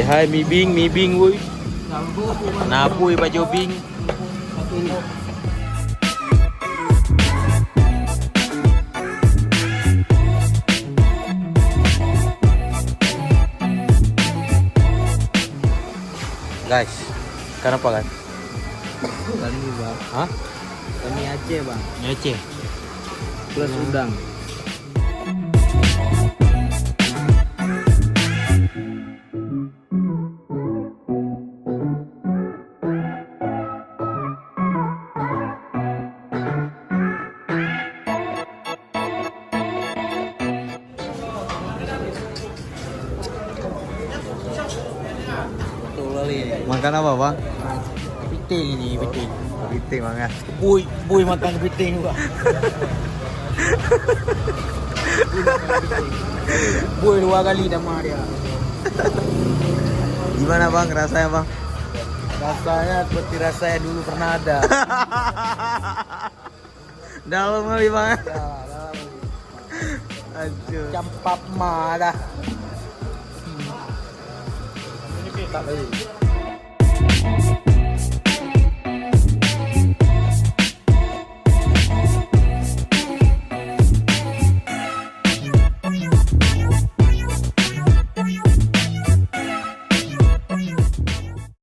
hai mi bing woi. Nabui baju bing. Guys, sekarang apa kan? Kami bang, Hah? kami Aceh bang, Aceh. plus udang. Betul kali ini. Makan apa bang? Piting ini, piting. Piting bang ya. Bui makan piting juga. Bui 2 kali dah mah dia. Gimana bang rasanya bang? Rasanya seperti rasa yang dulu pernah ada. Dalam kali bang. Ya, dalam. Aduh. Campap mah dah. Ini tak lagi.